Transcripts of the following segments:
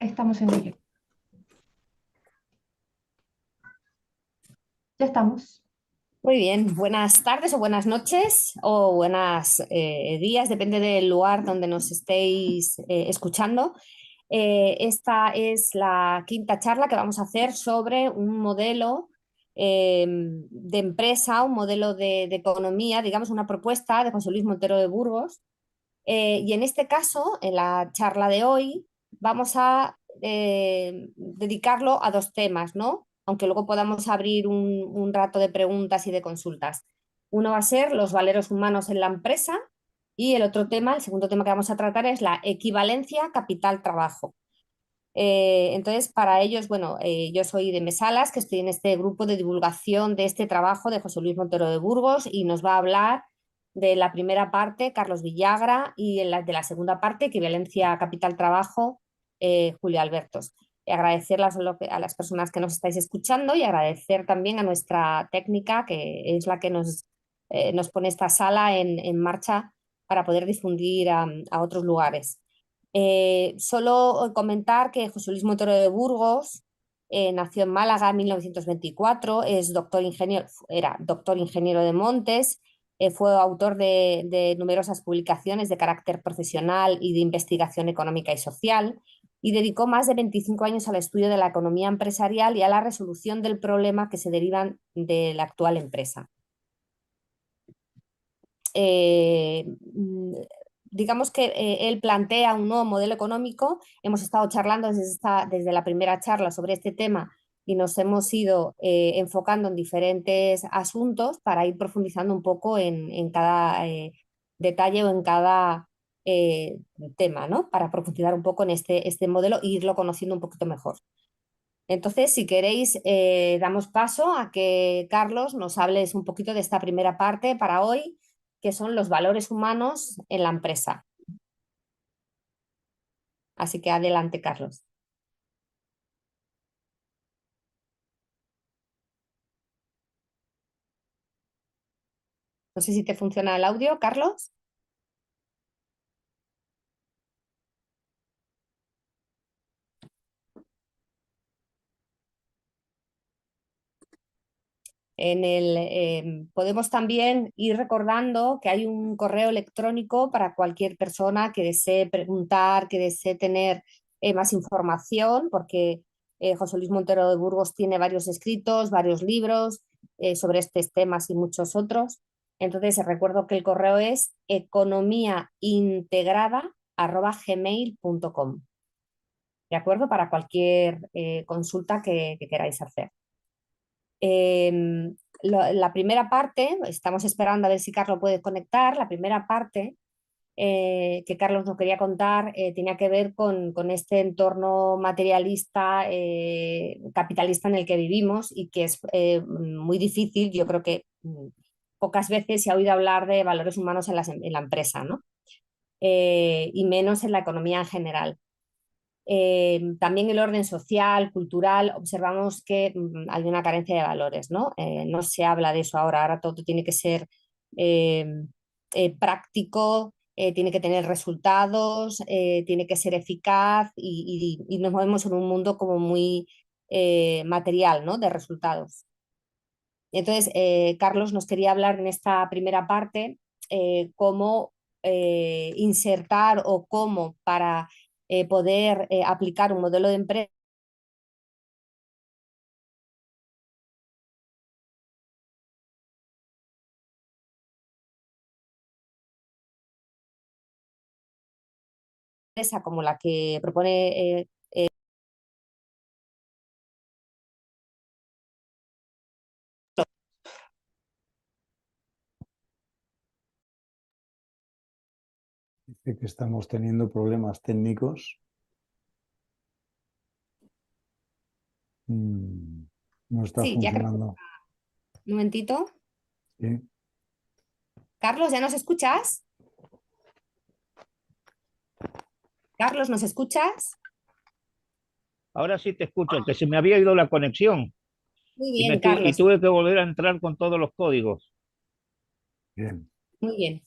Estamos en ello. Ya estamos. Muy bien, buenas tardes o buenas noches o buenos días, depende del lugar donde nos estéis escuchando. Esta es la quinta charla que vamos a hacer sobre un modelo de empresa, un modelo de economía, digamos una propuesta de José Luis Montero de Burgos. Y en este caso, en la charla de hoy, vamos a dedicarlo a dos temas, ¿no? Aunque luego podamos abrir un rato de preguntas y de consultas. Uno va a ser los valores humanos en la empresa y el otro tema, el segundo tema que vamos a tratar es la equivalencia capital-trabajo. Entonces, para ellos, bueno, yo soy de Mesalas, que estoy en este grupo de divulgación de este trabajo de José Luis Montero de Burgos y nos va a hablar de la primera parte Carlos Villagra y de la segunda parte, equivalencia capital-trabajo, Julio Albertos. Y agradecer a las personas que nos estáis escuchando y agradecer también a nuestra técnica, que es la que nos pone esta sala en marcha para poder difundir a otros lugares. Solo comentar que José Luis Montero de Burgos nació en Málaga en 1924, era doctor ingeniero de Montes, fue autor de numerosas publicaciones de carácter profesional y de investigación económica y social, y dedicó más de 25 años al estudio de la economía empresarial y a la resolución del problema que se derivan de la actual empresa. Eh, digamos que él plantea un nuevo modelo económico. Hemos estado charlando desde la primera charla sobre este tema y nos hemos ido enfocando en diferentes asuntos para ir profundizando un poco en cada detalle o en cada tema, ¿no? Para profundizar un poco en este modelo e irlo conociendo un poquito mejor. Entonces, si queréis, damos paso a que Carlos nos hables un poquito de esta primera parte para hoy, que son los valores humanos en la empresa. Así que adelante, Carlos. No sé si te funciona el audio, Carlos. Podemos también ir recordando que hay un correo electrónico para cualquier persona que desee preguntar, que desee tener más información, porque José Luis Montero de Burgos tiene varios escritos, varios libros sobre estos temas y muchos otros. Entonces, recuerdo que el correo es economiaintegrada@gmail.com. ¿De acuerdo? Para cualquier consulta que queráis hacer. La primera parte, estamos esperando a ver si Carlos puede conectar, la primera parte que Carlos nos quería contar tenía que ver con este entorno materialista, capitalista en el que vivimos y que es muy difícil. Yo creo que pocas veces se ha oído hablar de valores humanos en la empresa, ¿no? Y menos en la economía en general. También el orden social, cultural, observamos que hay una carencia de valores, ¿no? No se habla de eso ahora, ahora todo tiene que ser eh, práctico, tiene que tener resultados, tiene que ser eficaz y nos movemos en un mundo como muy material, ¿no? De resultados. Entonces, Carlos nos quería hablar en esta primera parte cómo insertar o cómo para poder aplicar un modelo de empresa como la que propone Dice que estamos teniendo problemas técnicos. No está Sí, ya creo. funcionando. Un momentito. Sí. Carlos, ¿ya nos escuchas? Carlos, ¿nos escuchas? Ahora sí te escucho, que se me había ido la conexión Muy y, bien, y Carlos. tuve que volver a entrar con todos los códigos. Bien. Muy bien,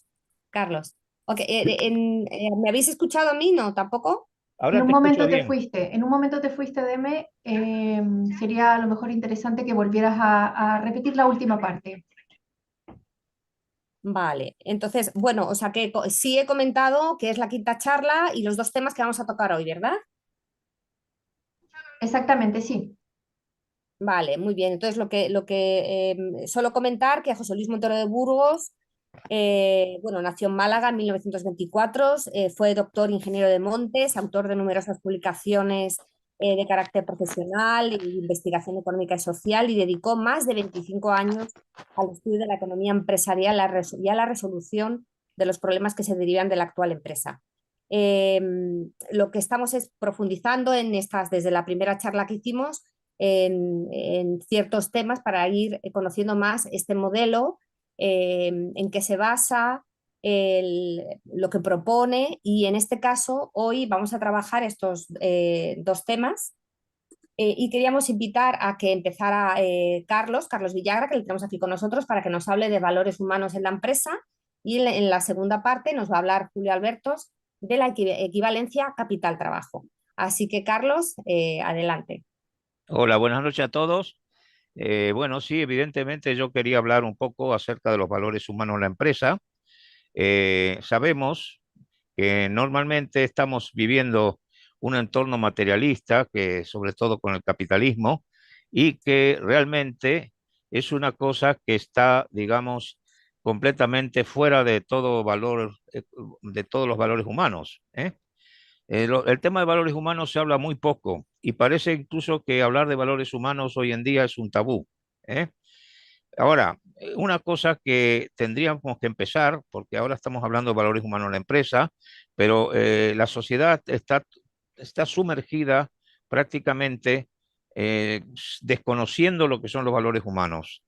Carlos. Okay, ¿me habéis escuchado a mí? No, tampoco. Ahora te escucho bien. En un momento te fuiste, Deme. Sería a lo mejor interesante que volvieras a repetir la última parte. Vale, entonces, bueno, o sea que sí he comentado que es la quinta charla y los dos temas que vamos a tocar hoy, ¿verdad? Exactamente, sí. Vale, muy bien. Entonces, solo comentar que José Luis Montero de Burgos, bueno, nació en Málaga en 1924, fue doctor ingeniero de montes, autor de numerosas publicaciones de carácter profesional y de investigación económica y social, y dedicó más de 25 años al estudio de la economía empresarial y a la resolución de los problemas que se derivan de la actual empresa. Eh, lo que estamos es profundizando en estas, desde la primera charla que hicimos, en ciertos temas para ir conociendo más este modelo, en qué se basa, lo que propone, y en este caso hoy vamos a trabajar estos dos temas. Y queríamos invitar a que empezara Carlos Villagra, que le tenemos aquí con nosotros, para que nos hable de valores humanos en la empresa. Y en la segunda parte nos va a hablar Julio Albertos de la equivalencia capital-trabajo. Así que, Carlos, adelante. Hola, buenas noches a todos. Bueno, sí, evidentemente yo quería hablar un poco acerca de los valores humanos en la empresa. Sabemos que normalmente estamos viviendo un entorno materialista, que sobre todo con el capitalismo, y que realmente es una cosa que está, digamos, completamente fuera de todo valor, de todos los valores humanos, ¿eh? El tema de valores humanos se habla muy poco y parece incluso que hablar de valores humanos hoy en día es un tabú, ¿eh? Ahora, una cosa que tendríamos que empezar, porque ahora estamos hablando de valores humanos en la empresa, pero la sociedad está sumergida prácticamente desconociendo lo que son los valores humanos.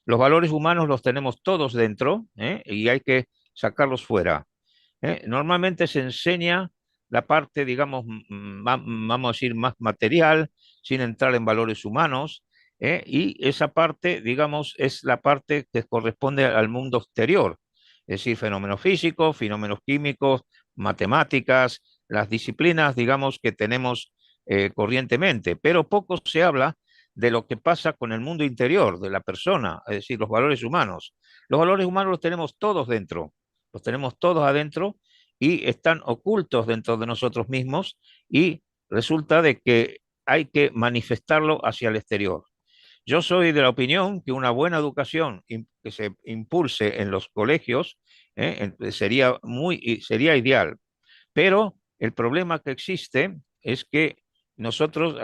Los valores humanos los tenemos todos dentro, ¿eh? Y hay que sacarlos fuera. Normalmente se enseña la parte, digamos, vamos a decir, más material, sin entrar en valores humanos, y esa parte, digamos, es la parte que corresponde al mundo exterior, es decir, fenómenos físicos, fenómenos químicos, matemáticas, las disciplinas, digamos, que tenemos corrientemente, pero poco se habla de lo que pasa con el mundo interior de la persona, es decir, los valores humanos. Los valores humanos los tenemos todos dentro, los tenemos todos adentro y están ocultos dentro de nosotros mismos y resulta de que hay que manifestarlo hacia el exterior. Yo soy de la opinión que una buena educación que se impulse en los colegios sería ideal, pero el problema que existe es que nosotros,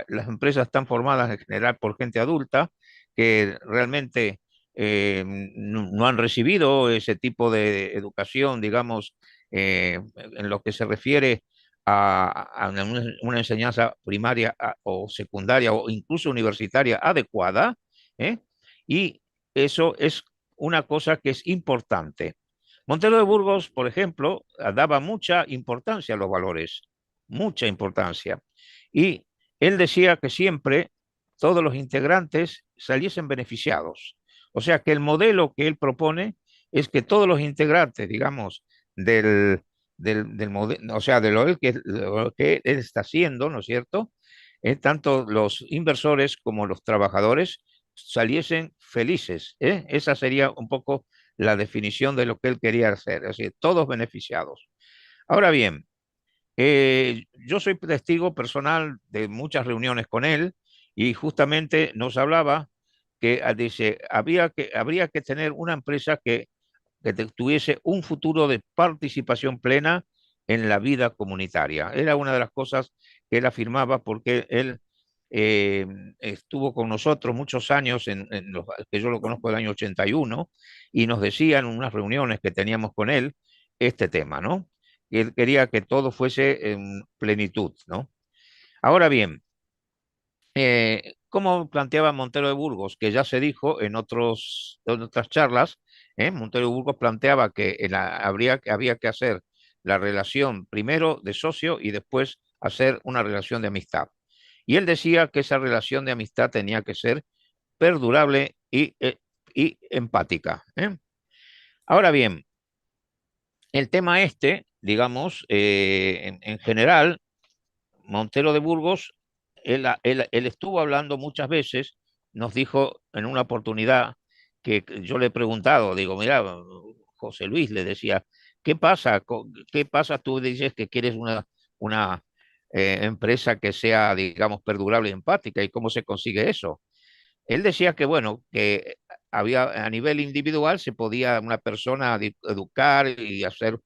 las empresas están formadas en general por gente adulta que realmente no han recibido ese tipo de educación, digamos, en lo que se refiere a una enseñanza primaria o secundaria o incluso universitaria adecuada, ¿eh? Y eso es una cosa que es importante. Montero de Burgos, por ejemplo, daba mucha importancia a los valores, mucha importancia. Y él decía que siempre todos los integrantes saliesen beneficiados. O sea que el modelo que él propone es que todos los integrantes, digamos, del modelo, o sea, de lo que él está haciendo, ¿no es cierto? Tanto los inversores como los trabajadores saliesen felices, ¿eh? Esa sería un poco la definición de lo que él quería hacer, es decir, todos beneficiados. Ahora bien, yo soy testigo personal de muchas reuniones con él y justamente nos hablaba que dice, habría que tener una empresa que tuviese un futuro de participación plena en la vida comunitaria. Era una de las cosas que él afirmaba porque él eh, estuvo con nosotros muchos años, que yo lo conozco del año 81, y nos decía en unas reuniones que teníamos con él este tema, ¿no? Que él quería que todo fuese en plenitud, ¿no? Ahora bien, como planteaba Montero de Burgos, que ya se dijo en otras charlas, Montero de Burgos planteaba que había que hacer la relación primero de socio y después hacer una relación de amistad. Y él decía que esa relación de amistad tenía que ser perdurable y empática, ¿eh? Ahora bien, el tema este, digamos, en general, Montero de Burgos, él estuvo hablando muchas veces, nos dijo en una oportunidad que yo le he preguntado, digo, mira, José Luis, le decía, ¿qué pasa? ¿Qué pasa? Tú dices que quieres una empresa que sea, digamos, perdurable y empática, ¿y cómo se consigue eso? Él decía que, bueno, que había a nivel individual se podía una persona educar y hacer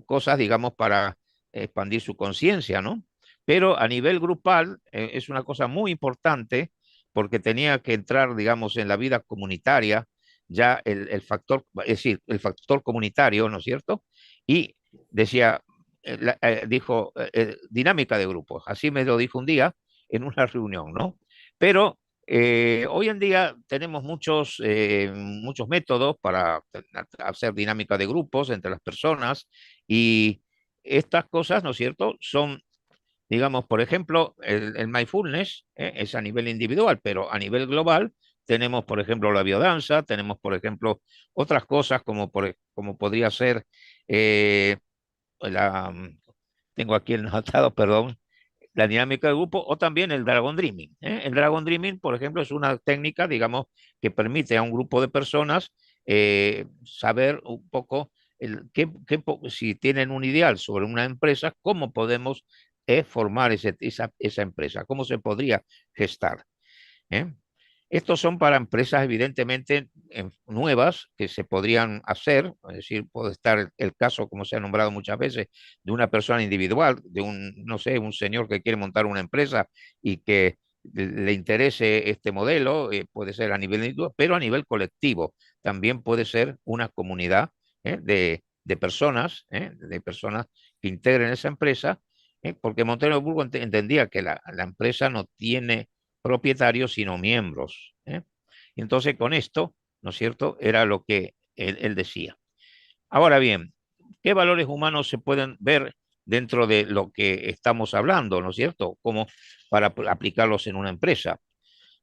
cosas, digamos, para expandir su conciencia, ¿no? Pero a nivel grupal es una cosa muy importante porque tenía que entrar, digamos, en la vida comunitaria ya el factor, es decir, el factor comunitario, ¿no es cierto? Y decía, dijo, dinámica de grupos, así me lo dijo un día en una reunión, ¿no? Pero hoy en día tenemos muchos métodos para hacer dinámica de grupos entre las personas y estas cosas, ¿no es cierto?, son, digamos, por ejemplo, el mindfulness es a nivel individual, pero a nivel global tenemos, por ejemplo, la biodanza, tenemos, por ejemplo, otras cosas como podría ser eh, la, tengo aquí el notado, perdón, la dinámica de grupo o también el Dragon Dreaming. El Dragon Dreaming, por ejemplo, es una técnica, digamos, que permite a un grupo de personas saber un poco si tienen un ideal sobre una empresa, cómo podemos formar esa empresa, cómo se podría gestar. ¿eh? Estos son para empresas evidentemente nuevas que se podrían hacer, es decir, puede estar el caso, como se ha nombrado muchas veces, de una persona individual, de no sé, un señor que quiere montar una empresa y que le interese este modelo, puede ser a nivel individual, pero a nivel colectivo también puede ser una comunidad de personas que integren esa empresa, porque Montero de Burgos entendía que la empresa no tiene propietarios, sino miembros. Y entonces con esto, ¿no es cierto?, era lo que él decía. Ahora bien, ¿qué valores humanos se pueden ver dentro de lo que estamos hablando, ¿no es cierto?, como para aplicarlos en una empresa?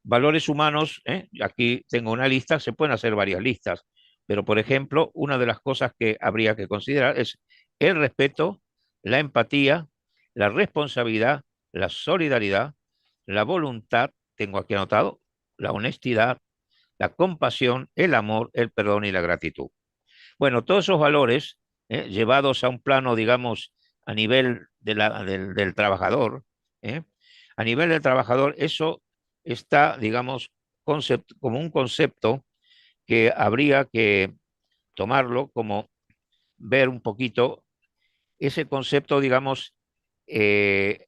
Valores humanos, aquí tengo una lista, se pueden hacer varias listas, pero por ejemplo, una de las cosas que habría que considerar es el respeto, la empatía, la responsabilidad, la solidaridad, la voluntad, tengo aquí anotado, la honestidad, la compasión, el amor, el perdón y la gratitud. Bueno, todos esos valores llevados a un plano, digamos, a nivel del trabajador, ¿eh? A nivel del trabajador, eso está, digamos, como un concepto que habría que tomarlo como ver un poquito ese concepto, digamos, eh,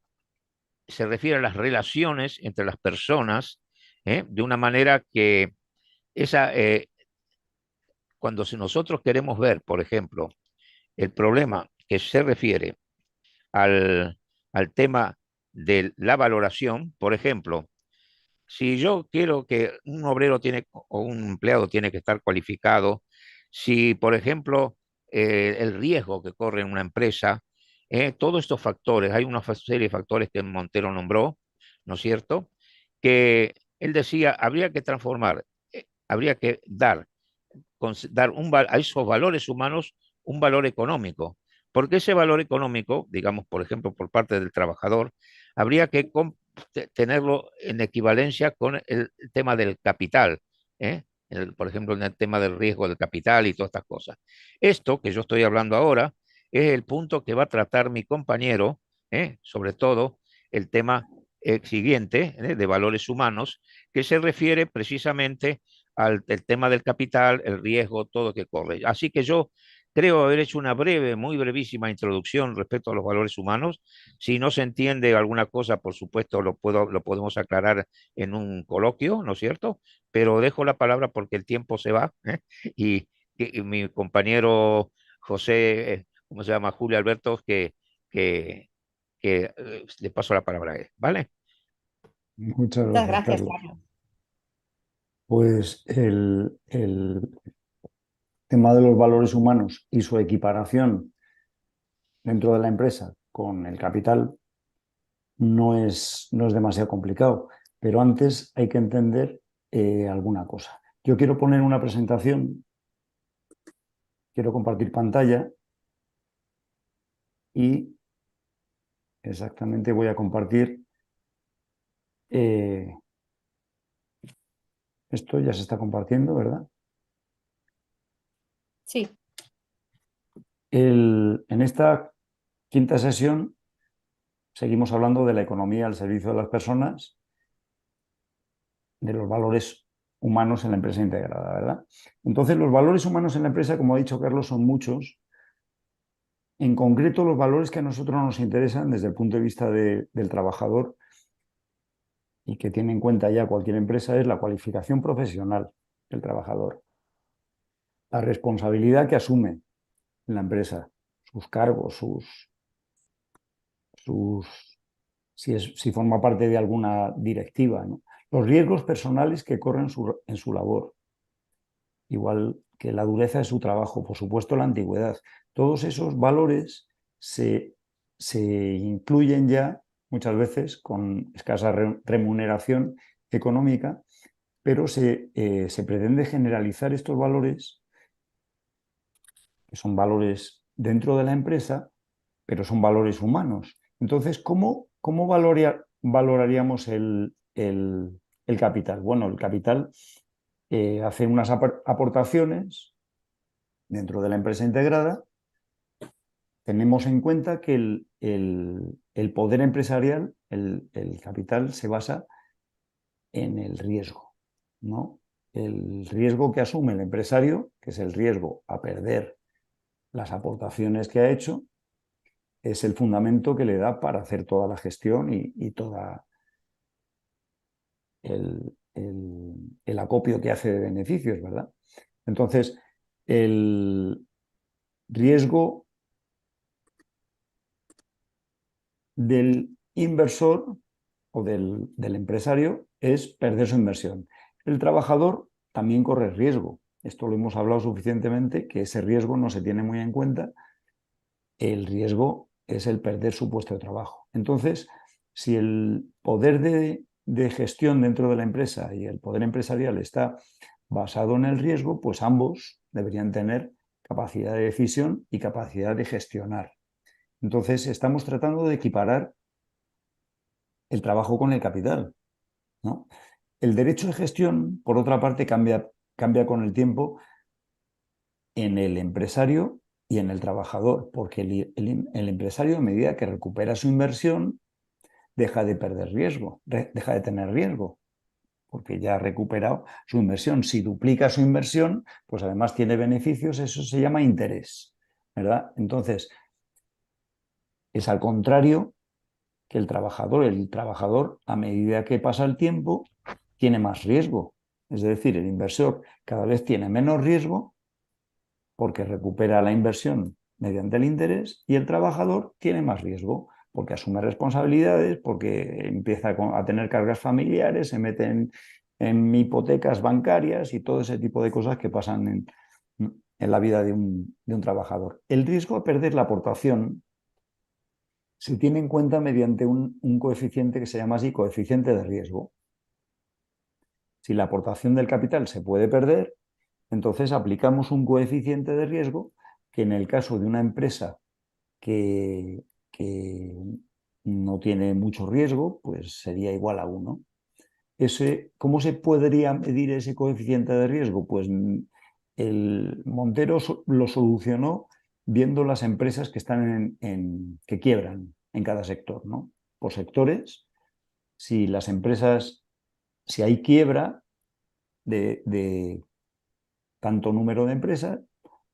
se refiere a las relaciones entre las personas, de una manera que esa, cuando si nosotros queremos ver, por ejemplo, el problema que se refiere al tema de la valoración, por ejemplo, si yo quiero que un obrero tiene o un empleado tiene que estar cualificado, si, por ejemplo, el riesgo que corre en una empresa, todos estos factores, hay una serie de factores que Montero nombró, ¿no es cierto? Que él decía, habría que transformar, habría que dar a esos valores humanos un valor económico, porque ese valor económico, digamos, por ejemplo, por parte del trabajador, habría que tenerlo en equivalencia con el tema del capital, ¿eh? Por ejemplo, en el tema del riesgo del capital y todas estas cosas. Esto que yo estoy hablando ahora es el punto que va a tratar mi compañero, sobre todo el tema siguiente, de valores humanos, que se refiere precisamente al el tema del capital, el riesgo, todo que corre. Así que yo creo haber hecho una breve, muy brevísima introducción respecto a los valores humanos. Si no se entiende alguna cosa, por supuesto, lo podemos aclarar en un coloquio, ¿no es cierto? Pero dejo la palabra porque el tiempo se va, y mi compañero José, ¿cómo se llama? Julio Alberto, que, le paso la palabra a él, ¿vale? Muchas Muchas gracias, gracias, Carlos. Carlos. Pues el tema de los valores humanos y su equiparación dentro de la empresa con el capital no es demasiado complicado, pero antes hay que entender alguna cosa. Yo quiero poner una presentación, quiero compartir pantalla y exactamente voy a compartir. Esto ya se está compartiendo, ¿verdad? Sí, En esta quinta sesión seguimos hablando de la economía al servicio de las personas, de los valores humanos en la empresa integrada, ¿verdad? Entonces, los valores humanos en la empresa, como ha dicho Carlos, son muchos. En concreto, los valores que a nosotros nos interesan desde el punto de vista del trabajador y que tiene en cuenta ya cualquier empresa es la cualificación profesional del trabajador, la responsabilidad que asume en la empresa, sus cargos, sus si forma parte de alguna directiva, ¿no? Los riesgos personales que corren en su labor, igual que la dureza de su trabajo, por supuesto la antigüedad. Todos esos valores se incluyen ya muchas veces con escasa remuneración económica, pero se pretende generalizar estos valores, que son valores dentro de la empresa, pero son valores humanos. Entonces, ¿cómo valoraríamos el capital? Bueno, el capital hace unas aportaciones dentro de la empresa integrada. Tenemos en cuenta que el poder empresarial, el capital, se basa en el riesgo, ¿no? El riesgo que asume el empresario, que es el riesgo a perder las aportaciones que ha hecho, es el fundamento que le da para hacer toda la gestión y toda el acopio que hace de beneficios, ¿verdad? Entonces, el riesgo del inversor o del empresario es perder su inversión. El trabajador también corre riesgo. Esto lo hemos hablado suficientemente, que ese riesgo no se tiene muy en cuenta. El riesgo es el perder su puesto de trabajo. Entonces, si el poder de gestión dentro de la empresa y el poder empresarial está basado en el riesgo, pues ambos deberían tener capacidad de decisión y capacidad de gestionar. Entonces, estamos tratando de equiparar el trabajo con el capital, ¿no? El derecho de gestión, por otra parte, cambia con el tiempo en el empresario y en el trabajador, porque el empresario, a medida que recupera su inversión, deja de perder riesgo, deja de tener riesgo, porque ya ha recuperado su inversión. Si duplica su inversión, pues además tiene beneficios, eso se llama interés, ¿verdad? Entonces, es al contrario que el trabajador, a medida que pasa el tiempo, tiene más riesgo. Es decir, el inversor cada vez tiene menos riesgo porque recupera la inversión mediante el interés y el trabajador tiene más riesgo porque asume responsabilidades, porque empieza a tener cargas familiares, se mete en hipotecas bancarias y todo ese tipo de cosas que pasan en la vida de un trabajador. El riesgo a perder la aportación se tiene en cuenta mediante un coeficiente que se llama así coeficiente de riesgo. Si la aportación del capital se puede perder, entonces aplicamos un coeficiente de riesgo que en el caso de una empresa que no tiene mucho riesgo, pues sería igual a 1. ¿Cómo se podría medir ese coeficiente de riesgo? Pues el Montero lo solucionó viendo las empresas que están que quiebran en cada sector, ¿no? Por sectores, si las empresas, si hay quiebra de tanto número de empresas,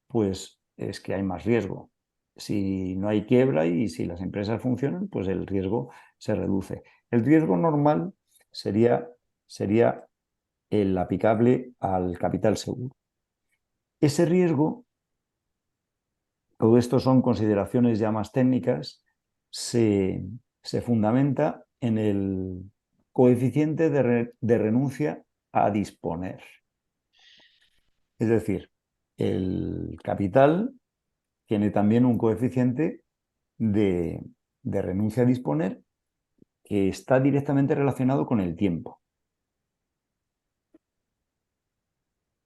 pues es que hay más riesgo. Si no hay quiebra y si las empresas funcionan, pues el riesgo se reduce. El riesgo normal sería el aplicable al capital seguro. Ese riesgo, todo esto son consideraciones ya más técnicas, se fundamenta en el coeficiente de renuncia a disponer. Es decir, el capital tiene también un coeficiente de renuncia a disponer que está directamente relacionado con el tiempo.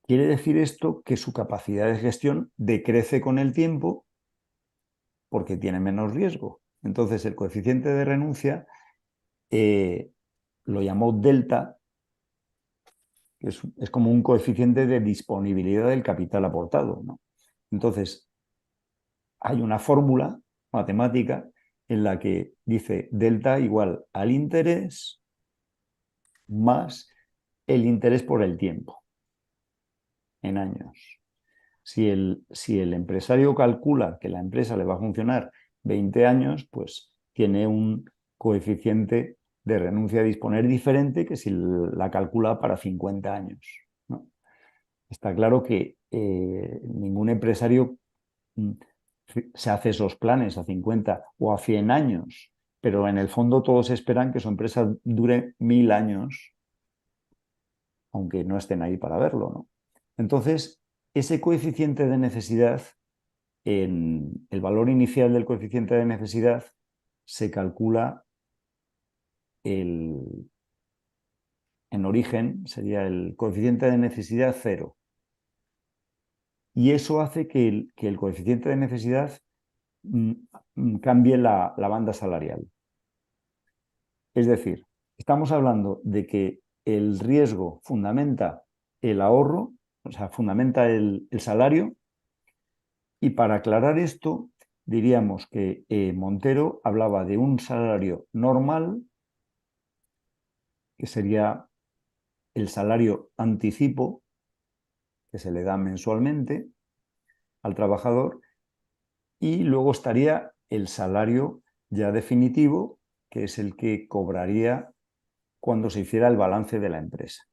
Quiere decir esto que su capacidad de gestión decrece con el tiempo porque tiene menos riesgo. Entonces, el coeficiente de renuncia lo llamó delta, que es como un coeficiente de disponibilidad del capital aportado, ¿no? Entonces, hay una fórmula matemática en la que dice delta igual al interés más el interés por el tiempo, en años. Si el empresario calcula que la empresa le va a funcionar 20 años, pues tiene un coeficiente de renuncia a disponer diferente que si la calcula para 50 años, ¿no? Está claro que ningún empresario se hace esos planes a 50 o a 100 años, pero en el fondo todos esperan que su empresa dure 1000 años, aunque no estén ahí para verlo, ¿no? Entonces, ese coeficiente de necesidad, el valor inicial del coeficiente de necesidad se calcula en origen, sería el coeficiente de necesidad 0. Y eso hace que el coeficiente de necesidad cambie la banda salarial. Es decir, estamos hablando de que el riesgo fundamenta el ahorro, o sea, fundamenta el salario, y para aclarar esto, diríamos que Montero hablaba de un salario normal, que sería el salario anticipo que se le da mensualmente al trabajador, y luego estaría el salario ya definitivo, que es el que cobraría cuando se hiciera el balance de la empresa.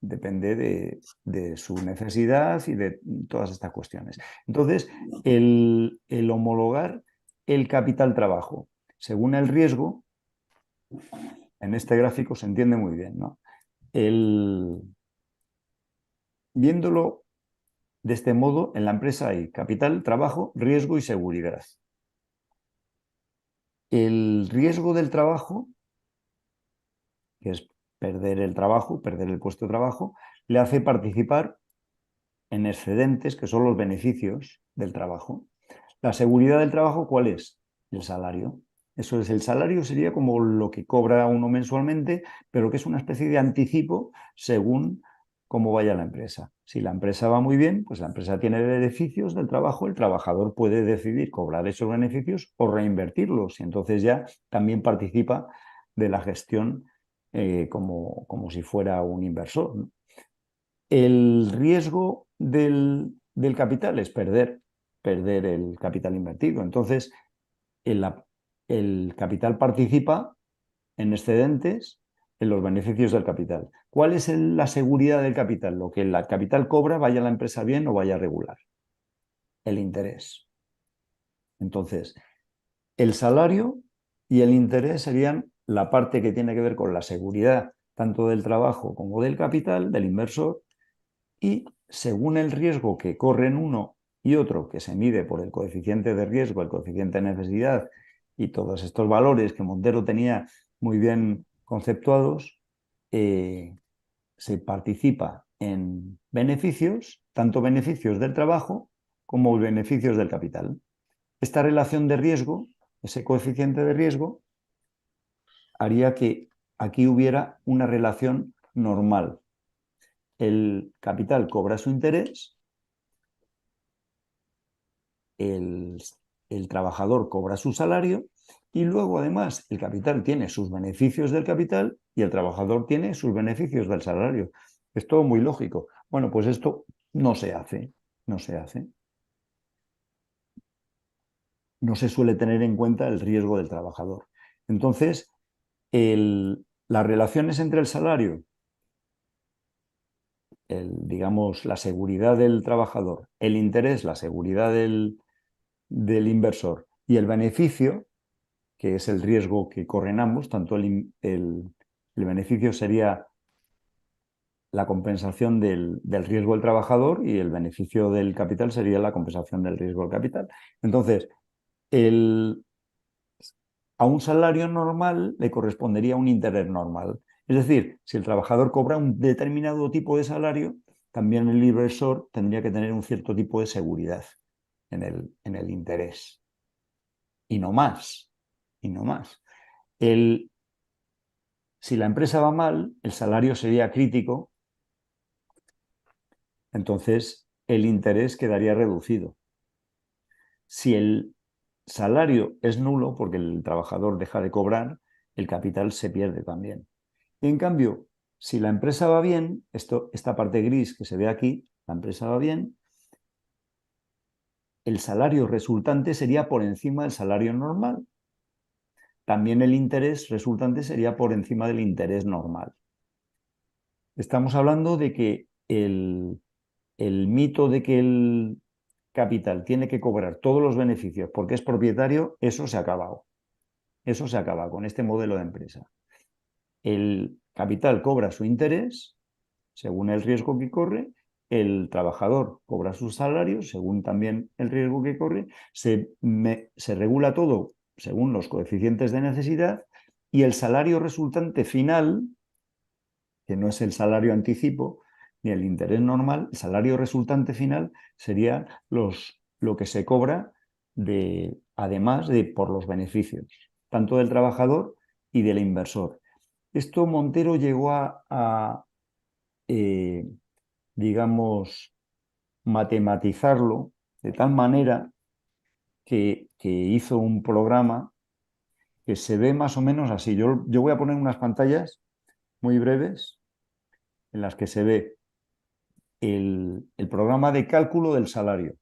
Depende de su necesidad y de todas estas cuestiones. Entonces, el homologar el capital trabajo según el riesgo, en este gráfico se entiende muy bien, ¿no? Viéndolo de este modo, en la empresa hay capital, trabajo, riesgo y seguridad. El riesgo del trabajo, que es perder el trabajo, perder el puesto de trabajo, le hace participar en excedentes, que son los beneficios del trabajo. La seguridad del trabajo, ¿cuál es? El salario. Eso es, el salario sería como lo que cobra uno mensualmente, pero que es una especie de anticipo según cómo vaya la empresa. Si la empresa va muy bien, pues la empresa tiene beneficios del trabajo, el trabajador puede decidir cobrar esos beneficios o reinvertirlos, y entonces ya también participa de la gestión como si fuera un inversor, ¿no? El riesgo del capital es perder el capital invertido. Entonces, el capital participa en excedentes en los beneficios del capital. ¿Cuál es la seguridad del capital? Lo que el capital cobra, vaya la empresa bien o vaya regular. El interés. Entonces, el salario y el interés serían la parte que tiene que ver con la seguridad tanto del trabajo como del capital, del inversor, y según el riesgo que corren uno y otro, que se mide por el coeficiente de riesgo, el coeficiente de necesidad y todos estos valores que Montero tenía muy bien conceptuados, se participa en beneficios, tanto beneficios del trabajo como beneficios del capital. Esta relación de riesgo, ese coeficiente de riesgo, haría que aquí hubiera una relación normal. El capital cobra su interés, el trabajador cobra su salario y luego además el capital tiene sus beneficios del capital y el trabajador tiene sus beneficios del salario. Es todo muy lógico. Bueno, pues esto no se hace, no se hace. No se suele tener en cuenta el riesgo del trabajador. Entonces, las relaciones entre el salario, digamos, la seguridad del trabajador, el interés, la seguridad del inversor, y el beneficio, que es el riesgo que corren ambos, tanto el beneficio sería la compensación del riesgo del trabajador y el beneficio del capital sería la compensación del riesgo del capital. Entonces, a un salario normal le correspondería un interés normal. Es decir, si el trabajador cobra un determinado tipo de salario, también el inversor tendría que tener un cierto tipo de seguridad en el interés. Y no más. y no más. Si la empresa va mal, el salario sería crítico, entonces el interés quedaría reducido. Si el salario es nulo, porque el trabajador deja de cobrar, el capital se pierde también. Y en cambio, si la empresa va bien, esta parte gris que se ve aquí, la empresa va bien, el salario resultante sería por encima del salario normal. También el interés resultante sería por encima del interés normal. Estamos hablando de que el mito de que el capital tiene que cobrar todos los beneficios porque es propietario, eso se ha acabado. Eso se acaba con este modelo de empresa. El capital cobra su interés según el riesgo que corre, el trabajador cobra su salario según también el riesgo que corre, se regula todo según los coeficientes de necesidad y el salario resultante final, que no es el salario anticipo ni el interés normal, el salario resultante final sería lo que se cobra además de por los beneficios, tanto del trabajador y del inversor. Esto Montero llegó a digamos, matematizarlo de tal manera que hizo un programa que se ve más o menos así. Yo voy a poner unas pantallas muy breves en las que se ve el programa de cálculo del salario.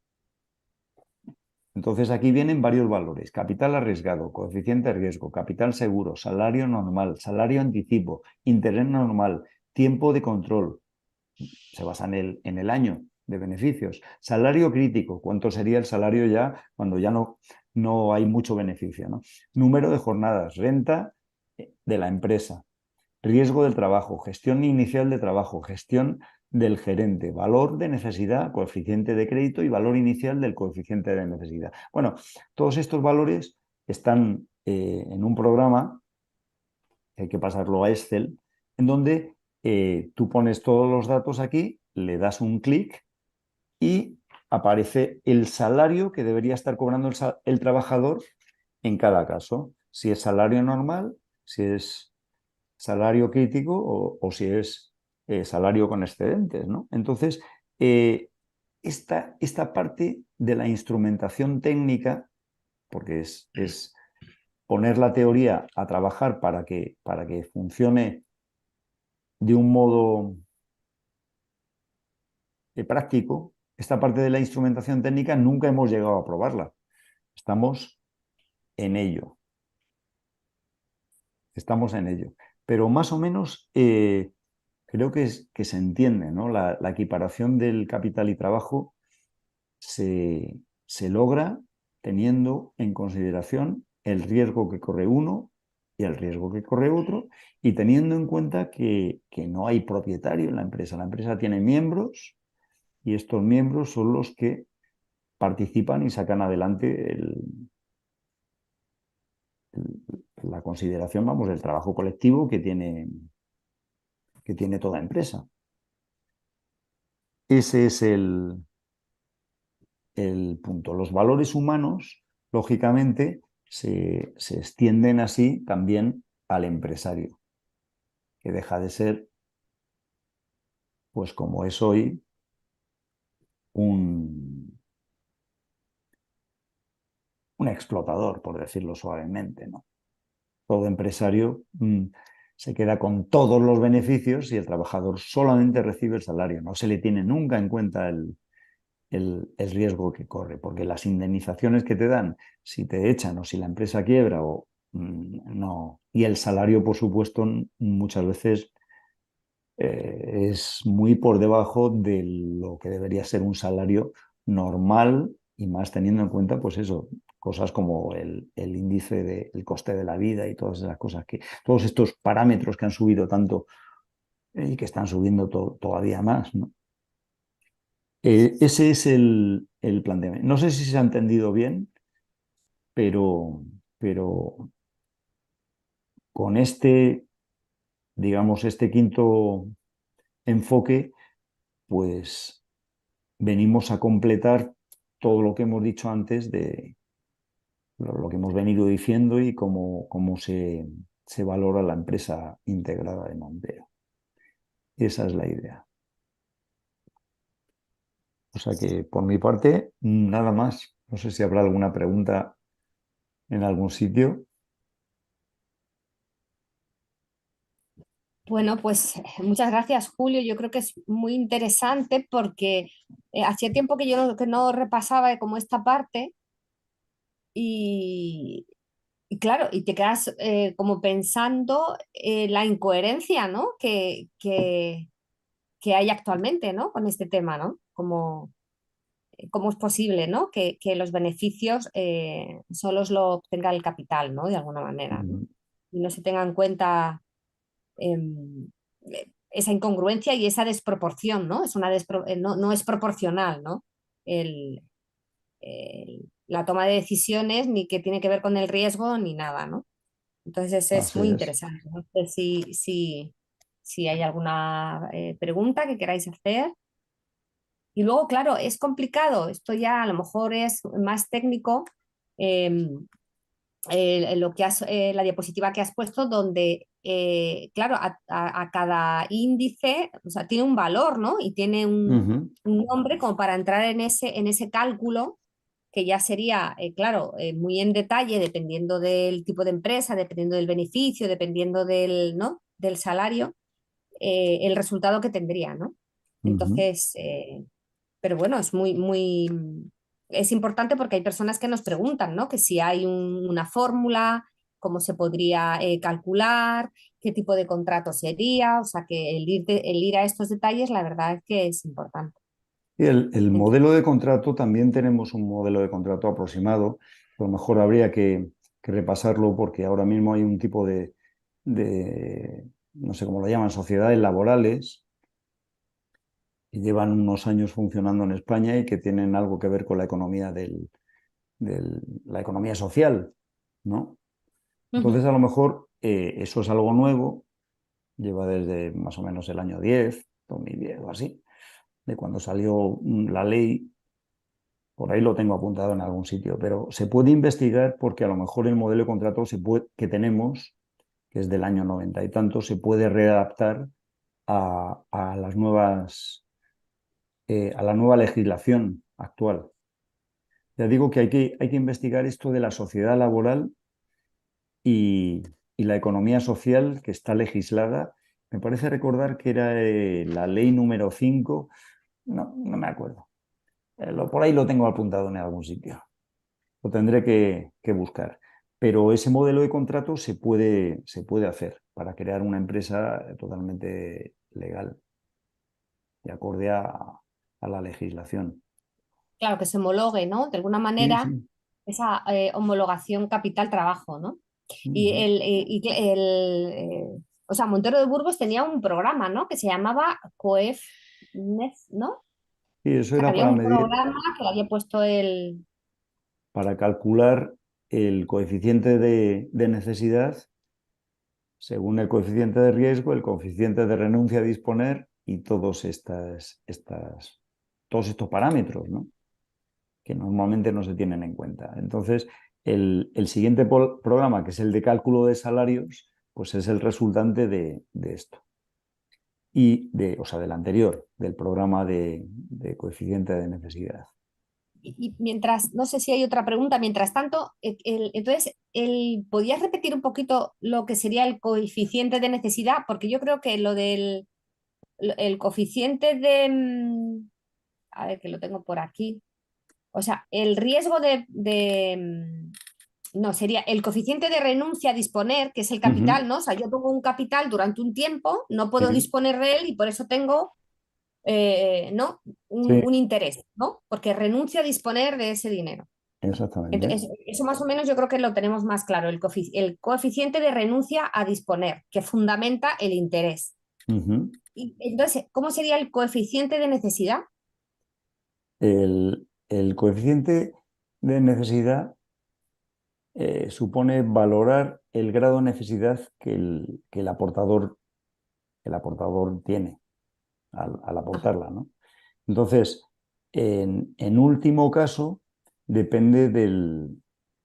Entonces aquí vienen varios valores: capital arriesgado, coeficiente de riesgo, capital seguro, salario normal, salario anticipo, interés normal, tiempo de control. Se basa en el año de beneficios. Salario crítico, ¿cuánto sería el salario ya cuando ya no hay mucho beneficio, ¿no? Número de jornadas, renta de la empresa, riesgo del trabajo, gestión inicial de trabajo, gestión del gerente, valor de necesidad, coeficiente de crédito y valor inicial del coeficiente de necesidad. Bueno, todos estos valores están en un programa que hay que pasarlo a Excel, en donde tú pones todos los datos aquí, le das un clic y aparece el salario que debería estar cobrando el trabajador en cada caso. Si es salario normal, si es salario crítico o si es salario con excedentes, ¿no? Entonces, esta parte de la instrumentación técnica, porque es poner la teoría a trabajar para que funcione de un modo práctico, esta parte de la instrumentación técnica nunca hemos llegado a probarla. Estamos en ello. Estamos en ello. Pero más o menos creo que se entiende, ¿no? La equiparación del capital y trabajo se logra teniendo en consideración el riesgo que corre uno y el riesgo que corre otro, y teniendo en cuenta que no hay propietario en la empresa. La empresa tiene miembros y estos miembros son los que participan y sacan adelante la consideración, vamos, del trabajo colectivo que tiene toda empresa. Ese es el punto. Los valores humanos, lógicamente, se extienden así también al empresario, que deja de ser, pues como es hoy, un explotador, por decirlo suavemente, ¿no? Todo empresario se queda con todos los beneficios y el trabajador solamente recibe el salario. No se le tiene nunca en cuenta el riesgo que corre, porque las indemnizaciones que te dan, si te echan o si la empresa quiebra, no. Y el salario, por supuesto, muchas veces es muy por debajo de lo que debería ser un salario normal, y más teniendo en cuenta, pues eso, cosas como el índice del coste de la vida y todas esas cosas, todos estos parámetros que han subido tanto y que están subiendo todavía más, ¿no? Ese es el planteamiento. No sé si se ha entendido bien, pero con digamos, este quinto enfoque, pues venimos a completar todo lo que hemos dicho antes lo que hemos venido diciendo y cómo se valora la empresa integrada de Montero. Esa es la idea. O sea que por mi parte, nada más. No sé si habrá alguna pregunta en algún sitio. Bueno, pues muchas gracias, Julio. Yo creo que es muy interesante porque hacía tiempo que no repasaba como esta parte y, y claro, y te quedas como pensando la incoherencia, ¿no? Que hay actualmente, ¿no? Con este tema, ¿no? Como, cómo es posible, ¿no? Que los beneficios solo lo obtenga el capital, ¿no? De alguna manera, ¿no? Ujú. Y no se tenga en cuenta esa incongruencia y esa desproporción, ¿no? No, no es proporcional, ¿no? El, la toma de decisiones ni que tiene que ver con el riesgo ni nada, ¿no? Entonces es Así muy es. interesante. No sé si hay alguna pregunta que queráis hacer. Y luego, claro, es complicado, esto ya a lo mejor es más técnico, eh, lo que la diapositiva que has puesto, donde, claro, a cada índice, o sea, tiene un valor, ¿no? Y tiene Ujú, un nombre como para entrar en ese cálculo, que ya sería, claro, muy en detalle, dependiendo del tipo de empresa, dependiendo del beneficio, dependiendo del, ¿no? Del salario, el resultado que tendría, ¿no? ujú. Entonces, pero bueno, es importante porque hay personas que nos preguntan, ¿no? Que si hay una fórmula, cómo se podría calcular, qué tipo de contrato sería, o sea que el ir a estos detalles, la verdad es que es importante. Y el Entonces, modelo de contrato, también tenemos un modelo de contrato aproximado. A lo mejor habría que repasarlo porque ahora mismo hay un tipo no sé cómo lo llaman, sociedades laborales que llevan unos años funcionando en España y que tienen algo que ver con la economía la economía social, ¿no? Entonces, ujú, a lo mejor eso es algo nuevo, lleva desde más o menos el año 2010 o así, de cuando salió la ley. Por ahí lo tengo apuntado en algún sitio, pero se puede investigar porque a lo mejor el modelo de contrato que tenemos, que es del año 90 y tanto, se puede readaptar a las a la nueva legislación actual. Ya digo que hay que investigar esto de la sociedad laboral y, y la economía social que está legislada. Me parece recordar que era la ley número 5. No me acuerdo. Por ahí lo tengo apuntado en algún sitio. Lo tendré que buscar. Pero ese modelo de contrato se puede hacer para crear una empresa totalmente legal y acorde a la legislación. claro, que se homologue, ¿no? De alguna Sí, manera, sí. esa homologación capital-trabajo, ¿no? Y Ujú. o sea, Montero de Burgos tenía un programa, ¿no? Que se llamaba ¿no? Y eso O sea, que era había un programa que le había puesto el... para calcular el coeficiente de necesidad según el coeficiente de riesgo, el coeficiente de renuncia a disponer y todos estos parámetros, ¿no? Que normalmente no se tienen en cuenta. Entonces, el siguiente programa, que es el de cálculo de salarios, pues es el resultante de esto. O sea, del anterior, del programa de coeficiente de necesidad. Y mientras, no sé si hay otra pregunta, mientras tanto, entonces, ¿podías repetir un poquito lo que sería el coeficiente de necesidad? Porque yo creo que el coeficiente de, a ver, que lo tengo por aquí, o sea, el riesgo no, sería el coeficiente de renuncia a disponer, que es el Ujú. capital, ¿no? O sea, yo pongo un capital durante un tiempo, no puedo Sí, disponer de él y por eso tengo, ¿no? sí, Un interés, ¿no? Porque renuncio a disponer de ese dinero. exactamente. Entonces, eso más o menos yo creo que lo tenemos más claro, el coeficiente de renuncia a disponer, que fundamenta el interés. Ujú. Y entonces, ¿cómo sería el coeficiente de necesidad? El coeficiente de necesidad supone valorar el grado de necesidad que el aportador tiene al Ajá. aportarla, ¿no? Entonces, en último caso, depende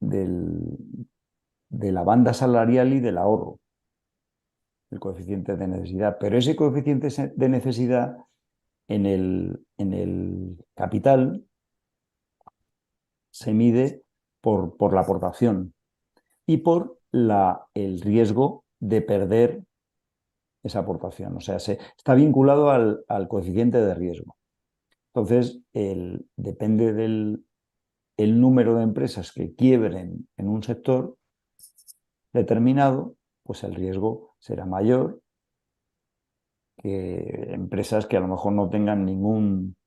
de la banda salarial y del ahorro, el coeficiente de necesidad. Pero ese coeficiente de necesidad en el capital se mide por la aportación y por el riesgo de perder esa aportación. O sea, está vinculado al coeficiente de riesgo. Entonces, depende del número de empresas que quiebren en un sector determinado, pues el riesgo será mayor que empresas que a lo mejor no tengan ningún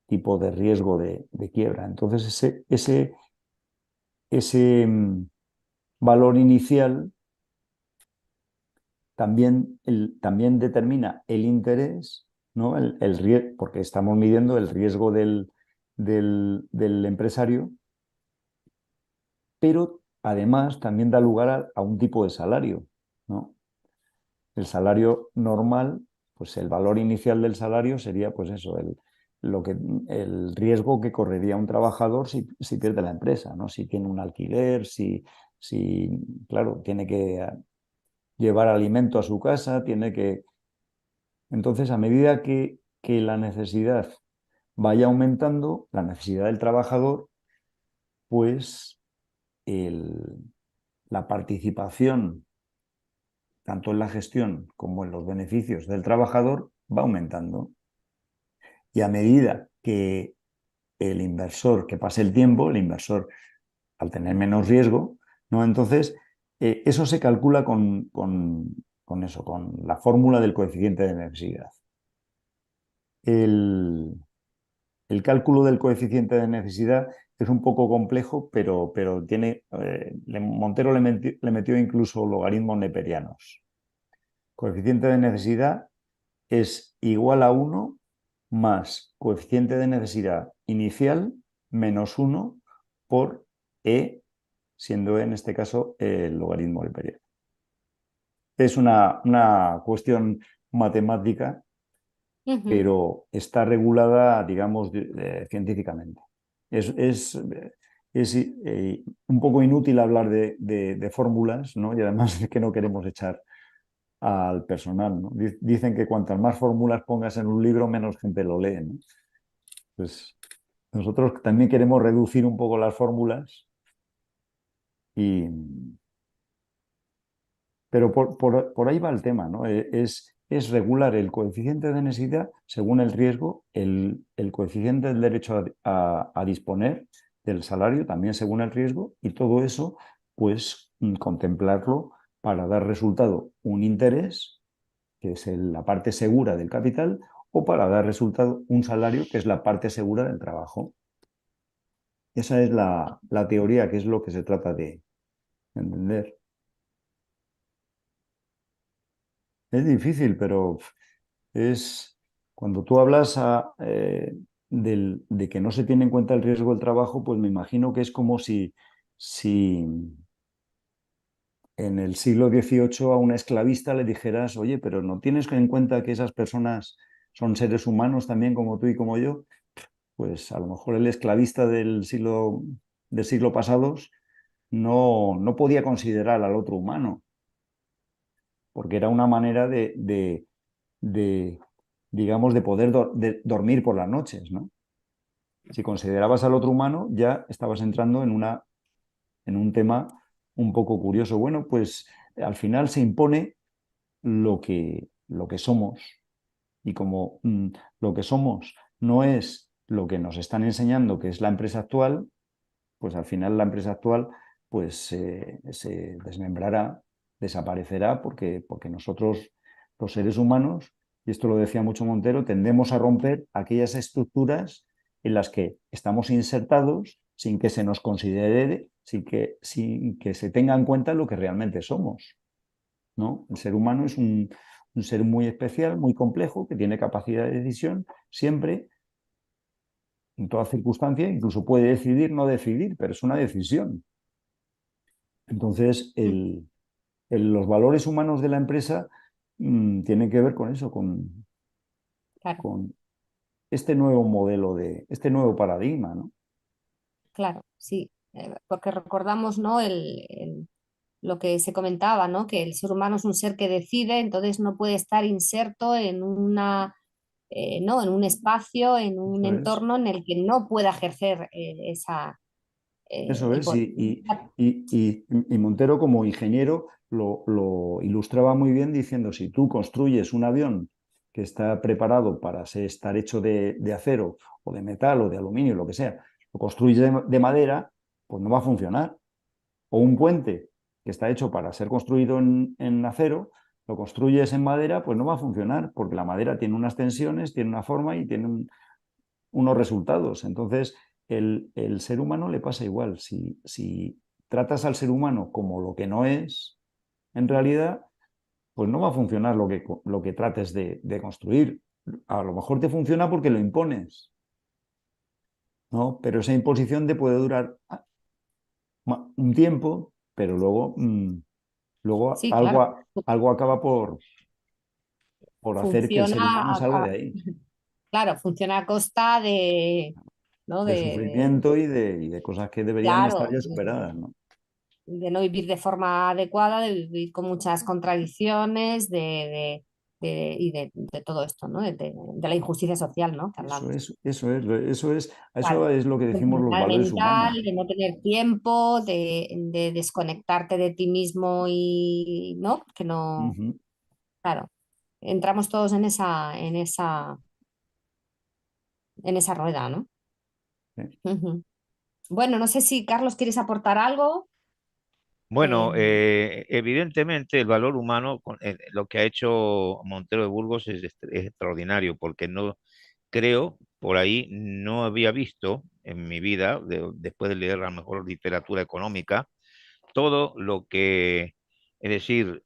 tipo de riesgo de quiebra. Entonces, ese valor inicial también determina el interés, ¿no? Porque estamos midiendo el riesgo del empresario, pero además también da lugar a un tipo de salario, ¿no? El salario normal, pues el valor inicial del salario sería, pues eso, el riesgo que correría un trabajador si pierde la empresa, ¿no? Si tiene un alquiler, claro, tiene que llevar alimento a su casa, tiene que... Entonces, a medida que la necesidad vaya aumentando, la necesidad del trabajador, pues la participación, tanto en la gestión como en los beneficios del trabajador, va aumentando. Y a medida que el inversor, que pase el tiempo, el inversor, al tener menos riesgo, ¿no? Entonces, eso se calcula con eso, con la fórmula del coeficiente de necesidad. El cálculo del coeficiente de necesidad es un poco complejo, pero tiene, Montero le metió incluso logaritmos neperianos. Coeficiente de necesidad es igual a 1 más coeficiente de necesidad inicial menos 1 por E, siendo E en este caso el logaritmo neperiano. Es una cuestión matemática, pero está regulada, digamos, científicamente. Es un poco inútil hablar de fórmulas, ¿no? Y además es que no queremos echar al personal, ¿no? Dicen que cuantas más fórmulas pongas en un libro, menos gente lo lee, ¿no? Pues nosotros también queremos reducir un poco las fórmulas, pero por ahí va el tema, ¿no? Es regular el coeficiente de necesidad según el riesgo, el coeficiente del derecho a disponer del salario también según el riesgo, y todo eso, pues contemplarlo para dar resultado un interés, que es la parte segura del capital, o para dar resultado un salario, que es la parte segura del trabajo. Esa es la teoría, que es lo que se trata de entender. Es difícil, pero es cuando tú hablas de que no se tiene en cuenta el riesgo del trabajo, pues me imagino que es como si en el siglo XVIII a un esclavista le dijeras, oye, pero ¿no tienes en cuenta que esas personas son seres humanos también como tú y como yo? Pues a lo mejor el esclavista del siglo pasados no podía considerar al otro humano, porque era una manera de, digamos, de poder dormir por las noches, ¿no? Si considerabas al otro humano, ya estabas entrando en un tema un poco curioso. Bueno, pues al final se impone lo que somos, y como lo que somos no es lo que nos están enseñando, que es la empresa actual, pues al final la empresa actual pues se desmembrará, desaparecerá, porque nosotros, los seres humanos, y esto lo decía mucho Montero, tendemos a romper aquellas estructuras en las que estamos insertados sin que se nos considere, sin que se tenga en cuenta lo que realmente somos, ¿no? El ser humano es un ser muy especial, muy complejo, que tiene capacidad de decisión siempre, en toda circunstancia, incluso puede decidir no decidir, pero es una decisión. Entonces, los valores humanos de la empresa tienen que ver con eso, Claro, con este nuevo modelo, este nuevo paradigma, ¿no? claro, sí. porque recordamos, ¿no? Lo que se comentaba, ¿no? Que el ser humano es un ser que decide, entonces no puede estar inserto en ¿no? En un espacio, en un Eso es. entorno en el que no pueda ejercer Eso el es, poder. y Montero como ingeniero lo ilustraba muy bien diciendo, si tú construyes un avión que está preparado para estar hecho de acero o de metal o de aluminio, lo que sea, lo construyes de madera, pues no va a funcionar. O un puente que está hecho para ser construido en acero, lo construyes en madera, pues no va a funcionar, porque la madera tiene unas tensiones, tiene una forma y tiene unos resultados. Entonces, el ser humano le pasa igual. Si tratas al ser humano como lo que no es, en realidad, pues no va a funcionar lo que trates de construir. A lo mejor te funciona porque lo impones, ¿no? Pero esa imposición te puede durar un tiempo, pero luego Sí, claro. algo acaba por hacer que el Funciona, ser humano salga a- de ahí, claro, funciona a costa de, ¿no? de sufrimiento y de cosas que deberían estar Claro, ya superadas, ¿no? de no vivir de forma adecuada, de vivir con muchas contradicciones, de todo esto, ¿no? De la injusticia social, ¿no? Que hablamos. Eso Claro. es lo que decimos los Enfermedad valores humanos. mental, de no tener tiempo, de desconectarte de ti mismo y, ¿no? Que no, Ujú. claro, entramos todos en esa rueda, ¿no? Sí. Ujú. Bueno, no sé si Carlos quieres aportar algo. Bueno, Eh, evidentemente el valor humano, lo que ha hecho Montero de Burgos es extraordinario, porque no creo, por ahí no había visto en mi vida, después de leer la mejor literatura económica, todo lo que, es decir,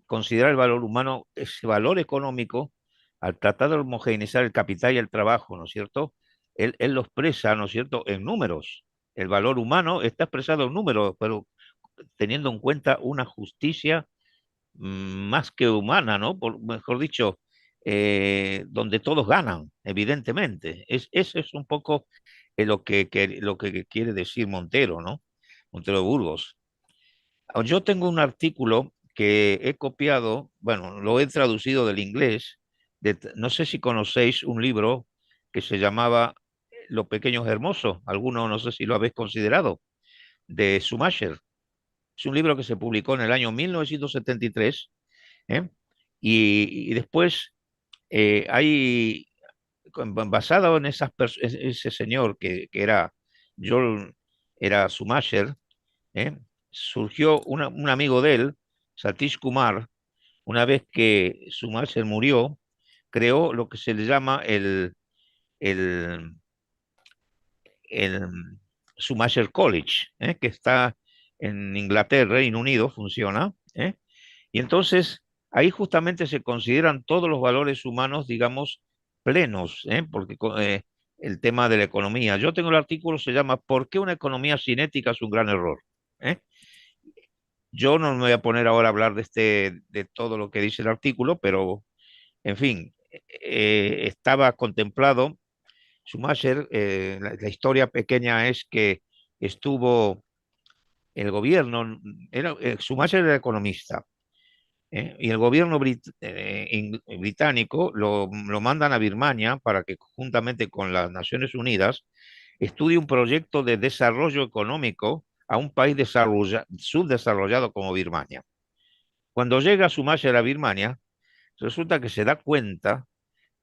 considerar el valor humano, ese valor económico, al tratar de homogeneizar el capital y el trabajo, ¿no es cierto? Él lo expresa, ¿no es cierto?, en números. El valor humano está expresado en números, pero teniendo en cuenta una justicia más que humana, ¿no? Mejor dicho, donde todos ganan, evidentemente. Eso es un poco lo que quiere decir Montero, ¿no? Montero de Burgos. Yo tengo un artículo que he copiado, bueno, lo he traducido del inglés, no sé si conocéis un libro que se llamaba Los Pequeños Hermosos, alguno no sé si lo habéis considerado, de Schumacher. Es un libro que se publicó en el año 1973, ¿eh? Y después hay, basado en ese señor que era Joel, era Schumacher, ¿eh? Surgió un amigo de él, Satish Kumar, una vez que Schumacher murió, creó lo que se le llama el, el Schumacher College, que está en Inglaterra, Reino Unido, funciona, ¿eh? Y entonces ahí justamente se consideran todos los valores humanos, digamos, plenos, porque el tema de la economía. Yo tengo el artículo, se llama ¿Por qué una economía cinética es un gran error? ¿Eh? Yo no me voy a poner ahora a hablar de todo lo que dice el artículo, pero en fin, estaba contemplado. Schumacher, la historia pequeña es que estuvo el gobierno, Schumacher era economista, y el gobierno británico lo mandan a Birmania para que juntamente con las Naciones Unidas estudie un proyecto de desarrollo económico a un país subdesarrollado como Birmania. Cuando llega Schumacher a Birmania, resulta que se da cuenta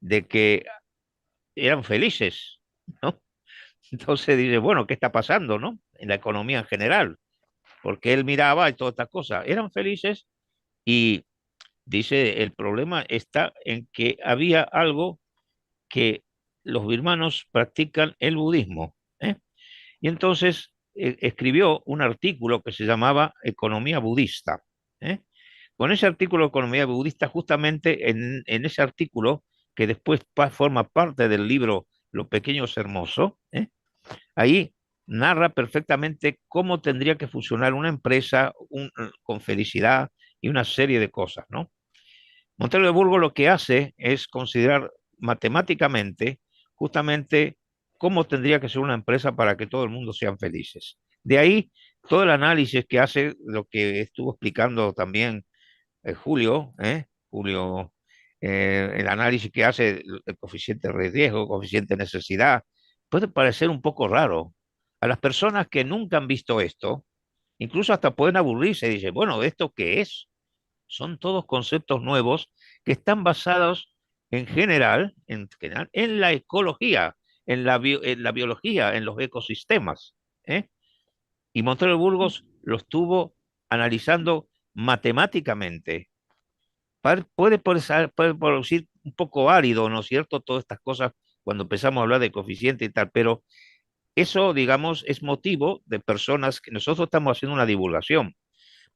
de que eran felices, ¿no? Entonces dice, bueno, ¿qué está pasando, no? En la economía en general, porque él miraba y todas estas cosas, eran felices y dice, el problema está en que había algo que los birmanos practican el budismo, ¿eh? Y entonces escribió un artículo que se llamaba Economía Budista, ¿eh? Con ese artículo de Economía Budista, justamente en ese artículo, que después forma parte del libro Lo Pequeño es Hermoso, ahí narra perfectamente cómo tendría que funcionar una empresa con felicidad y una serie de cosas, ¿no? Montero de Burgos lo que hace es considerar matemáticamente justamente cómo tendría que ser una empresa para que todo el mundo sean felices. De ahí todo el análisis que hace, lo que estuvo explicando también Julio, el análisis que hace el coeficiente de riesgo, coeficiente de necesidad, puede parecer un poco raro. A las personas que nunca han visto esto, incluso hasta pueden aburrirse y dicen, bueno, ¿esto qué es? Son todos conceptos nuevos que están basados en la ecología, en la biología, en los ecosistemas. ¿Eh? Y Montero de Burgos lo estuvo analizando matemáticamente. Puede producir un poco árido, ¿no es cierto? Todas estas cosas cuando empezamos a hablar de coeficiente y tal, pero eso, digamos, es motivo de personas que nosotros estamos haciendo una divulgación,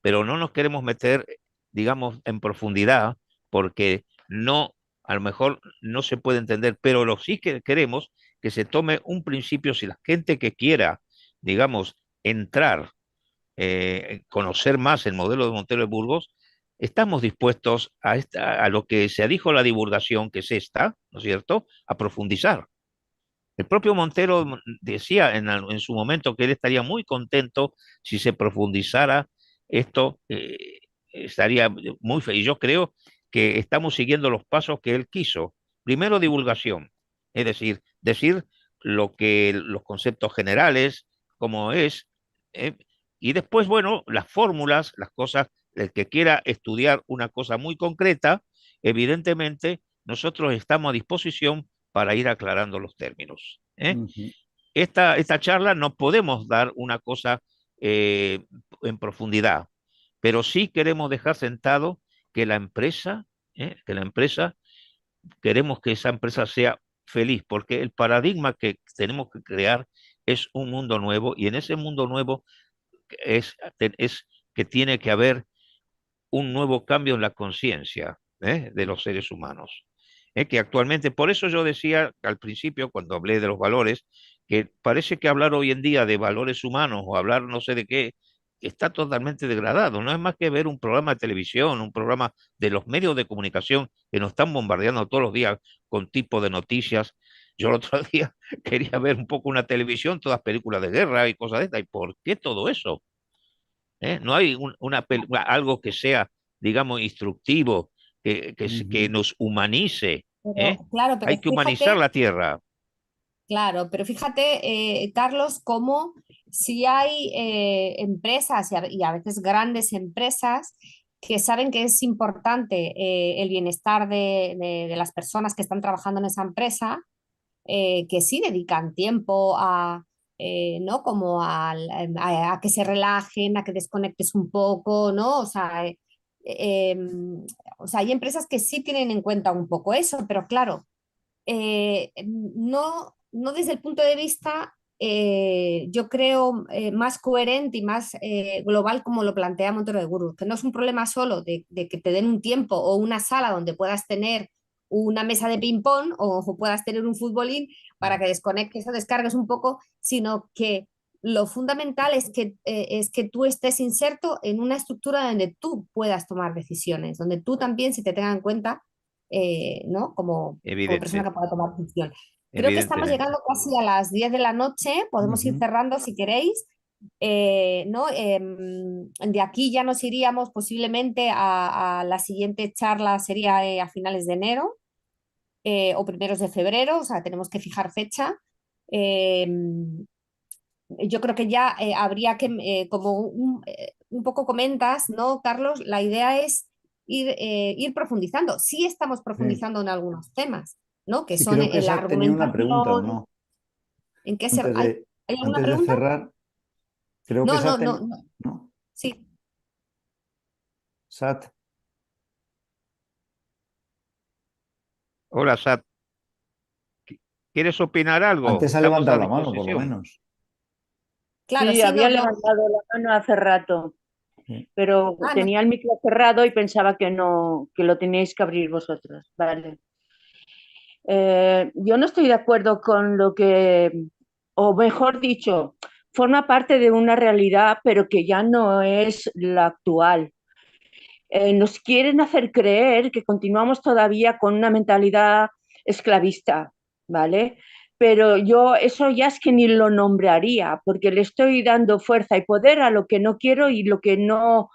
pero no nos queremos meter, digamos, en profundidad porque no, a lo mejor no se puede entender, pero lo sí que queremos que se tome un principio, si la gente que quiera, digamos, entrar, conocer más el modelo de Montero de Burgos, estamos dispuestos a lo que se dijo la divulgación, que es esta, ¿no es cierto?, a profundizar. El propio Montero decía en su momento que él estaría muy contento si se profundizara esto, estaría muy feliz. Yo creo que estamos siguiendo los pasos que él quiso. Primero, divulgación, es decir lo que los conceptos generales, como es, eh, y después, bueno, las fórmulas, las cosas, el que quiera estudiar una cosa muy concreta, evidentemente nosotros estamos a disposición para ir aclarando los términos. Ujú. Esta charla no podemos dar una cosa eh, en profundidad, pero sí queremos dejar sentado que que la empresa, queremos que esa empresa sea feliz, porque el paradigma que tenemos que crear es un mundo nuevo y en ese mundo nuevo es que tiene que haber un nuevo cambio en la conciencia de los seres humanos. Que actualmente, por eso yo decía al principio, cuando hablé de los valores, que parece que hablar hoy en día de valores humanos o hablar no sé de qué, está totalmente degradado. No es más que ver un programa de televisión, un programa de los medios de comunicación que nos están bombardeando todos los días con tipo de noticias. Yo el otro día quería ver un poco una televisión, todas películas de guerra y cosas de estas. ¿Y por qué todo eso? No hay algo que sea, digamos, instructivo, que Ujú. nos humanice. ¿Eh? Pero, claro, pero Hay que humanizar fíjate, la tierra. claro, pero fíjate, Carlos, cómo si hay empresas y a veces grandes empresas que saben que es importante el bienestar de las personas que están trabajando en esa empresa, que sí dedican tiempo a, ¿no? Como a que se relajen, a que desconectes un poco, ¿no? O sea, hay empresas que sí tienen en cuenta un poco eso, pero claro, no desde el punto de vista, yo creo, más coherente y más global como lo plantea Montero de Burgos, que no es un problema solo de que te den un tiempo o una sala donde puedas tener una mesa de ping-pong o puedas tener un futbolín para que desconectes o descargues un poco, sino que lo fundamental es que tú estés inserto en una estructura donde tú puedas tomar decisiones, donde tú también se te tenga en cuenta, ¿no? Como persona Evidente, que pueda tomar decisión. Creo que estamos evidentemente. llegando casi a las 10 de la noche, podemos ir Ujú. cerrando si queréis. ¿No? De aquí ya nos iríamos posiblemente a la siguiente charla, sería a finales de enero o primeros de febrero, o sea, tenemos que fijar fecha. Eh, yo creo que ya habría que, un poco comentas, ¿no, Carlos? La idea es ir profundizando. Sí estamos Sí. profundizando en algunos temas, ¿no? Que Sí, son creo que en la Sat tenía una pregunta, ¿o argumentación, no? ¿en qué se... Antes de, ¿Hay alguna antes de pregunta? cerrar, creo que No, no, Sat no, tenía... no. ¿No? Sí, Sat, Hola, Sat. ¿Quieres opinar algo? antes ha Estamos a levantado la mano, por lo disposición. menos. claro, Sí, sí, había no, no. levantado la mano hace rato, Sí. pero Ah, no. tenía el micro cerrado y pensaba que no, que lo teníais que abrir vosotros. Vale. Yo no estoy de acuerdo con lo que, o mejor dicho, forma parte de una realidad, pero que ya no es la actual. Nos quieren hacer creer que continuamos todavía con una mentalidad esclavista, ¿vale? pero yo eso ya es que ni lo nombraría, porque le estoy dando fuerza y poder a lo que no quiero y lo que no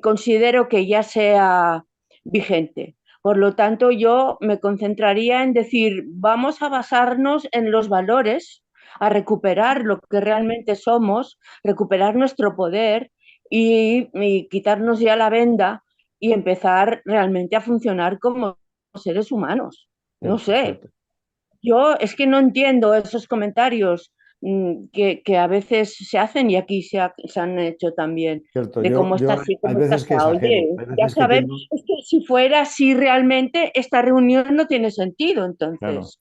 considero que ya sea vigente. Por lo tanto, yo me concentraría en decir, vamos a basarnos en los valores, a recuperar lo que realmente somos, recuperar nuestro poder y quitarnos ya la venda y empezar realmente a funcionar como seres humanos. No Cierto, sé, cierto. yo es que no entiendo esos comentarios que a veces se hacen y aquí se han hecho también, Cierto, de cómo yo estás y hay cómo veces estás. que exagero, Oye, hay ya veces que sabemos, tiendo, es que si fuera así realmente, esta reunión no tiene sentido, claro, entonces.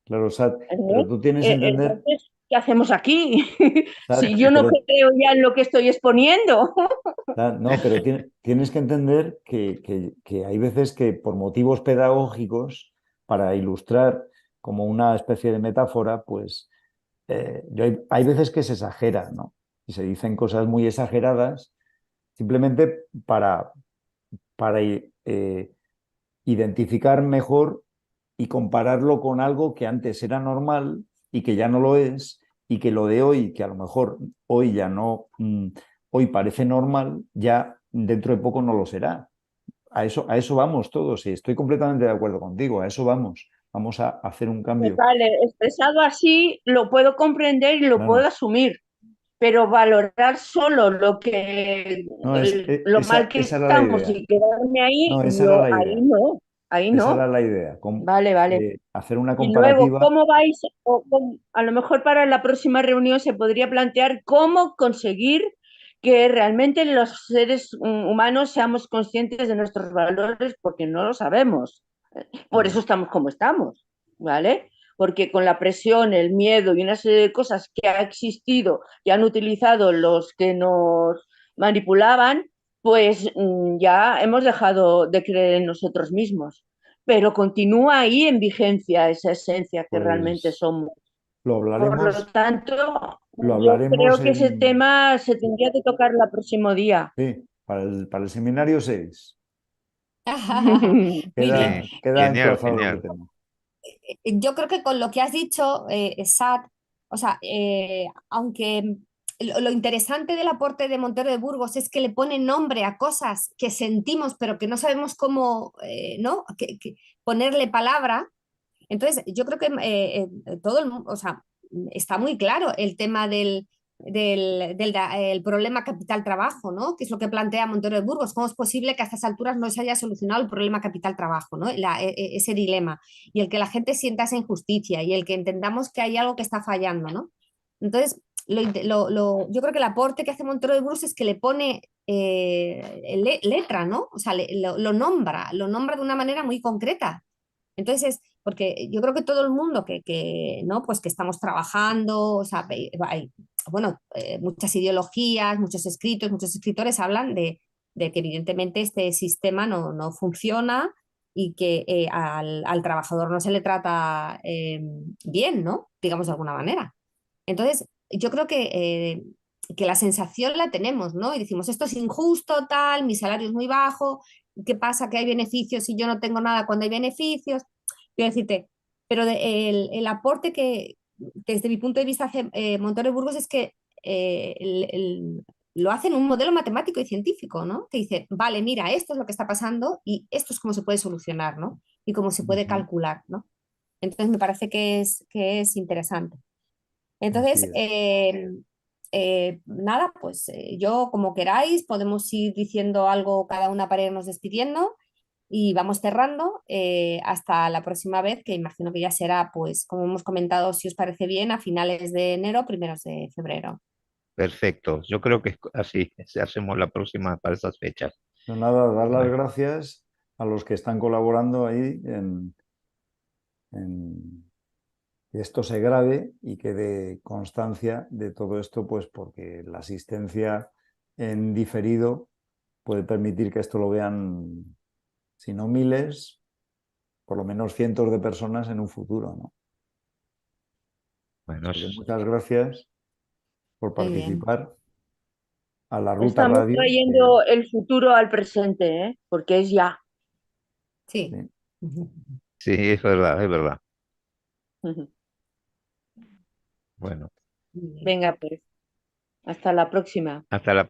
claro, Sat, pero ¿Eh? tú tienes que entender, Entonces, ¿qué hacemos aquí? Sat, Si yo no pero creo ya en lo que estoy exponiendo. No, pero tienes que entender que hay veces que por motivos pedagógicos, para ilustrar como una especie de metáfora, pues hay veces que se exagera, ¿no? Y se dicen cosas muy exageradas simplemente para identificar mejor y compararlo con algo que antes era normal y que ya no lo es, y que lo de hoy, que a lo mejor hoy ya no, hoy parece normal, ya dentro de poco no lo será. A eso vamos todos y estoy completamente de acuerdo contigo, a eso vamos. Vamos a hacer un Pues cambio. vale, expresado así, lo puedo comprender y lo puedo Claro. asumir, pero valorar solo lo que No, lo mal que esa era la estamos idea. y quedarme ahí, No, esa era yo la ahí idea. no, ahí Esa era no. la idea. Vale, vale. Hacer una Y luego, comparativa. ¿cómo vais? A lo mejor para la próxima reunión se podría plantear cómo conseguir que realmente los seres humanos seamos conscientes de nuestros valores, porque no lo sabemos. Por eso estamos como estamos, ¿vale? Porque con la presión, el miedo y una serie de cosas que ha existido y han utilizado los que nos manipulaban, pues ya hemos dejado de creer en nosotros mismos. Pero continúa ahí en vigencia esa esencia que realmente Pues somos. lo Por lo hablaremos, tanto, lo yo hablaremos creo que ese en, tema se tendría que tocar el próximo día. sí, para el seminario 6. Muy Queda, bien. Sí, queda genial, emplazado el genial. tema. Yo creo que con lo que has dicho, Sat, o sea, aunque lo interesante del aporte de Montero de Burgos es que le pone nombre a cosas que sentimos, pero que no sabemos cómo, ¿no? Ponerle palabra. Entonces, yo creo que todo el mundo, o sea, está muy claro el tema el problema capital-trabajo, ¿no? Que es lo que plantea Montero de Burgos. ¿Cómo es posible que a estas alturas no se haya solucionado el problema capital-trabajo, ¿no? Ese dilema y el que la gente sienta esa injusticia y el que entendamos que hay algo que está fallando, ¿no? Entonces, yo creo que el aporte que hace Montero de Burgos es que le pone letra, ¿no? O sea, lo nombra de una manera muy concreta. Entonces, porque yo creo que todo el mundo ¿no? Pues que estamos trabajando, o sea, hay, bueno, muchas ideologías, muchos escritos, muchos escritores hablan de que evidentemente este sistema no funciona y que al trabajador no se le trata bien, ¿no? Digamos de alguna manera. Entonces, yo creo que la sensación la tenemos, ¿no? Y decimos, esto es injusto, tal, mi salario es muy bajo, ¿qué pasa? Que hay beneficios y yo no tengo nada cuando hay beneficios. Quiero decirte, pero el aporte que desde mi punto de vista hace Montero y Burgos es que lo hace en un modelo matemático y científico, ¿no? Que dice, vale, mira, esto es lo que está pasando y esto es cómo se puede solucionar, ¿no? Y cómo se puede Ujú. calcular, ¿no? Entonces me parece que es interesante. Así Entonces, es. nada, pues yo como queráis, podemos ir diciendo algo cada una para irnos despidiendo y vamos cerrando hasta la próxima vez, que imagino que ya será, pues como hemos comentado, si os parece bien, a finales de enero, primeros de febrero. Perfecto. Yo creo que es así. Hacemos la próxima para esas fechas. No, nada, dar las Bueno, gracias a los que están colaborando ahí en que esto se grabe y que dé constancia de todo esto, pues porque la asistencia en diferido puede permitir que esto lo vean, si no miles, por lo menos cientos de personas en un futuro, ¿no? O bueno, sea que muchas gracias por Muy bien. participar a la Ruta Estamos Radio. trayendo el futuro al presente, ¿eh? Porque es ya. Sí. Sí. sí, es verdad, es verdad. Bueno, Muy bien. Venga, pues, hasta la próxima. hasta la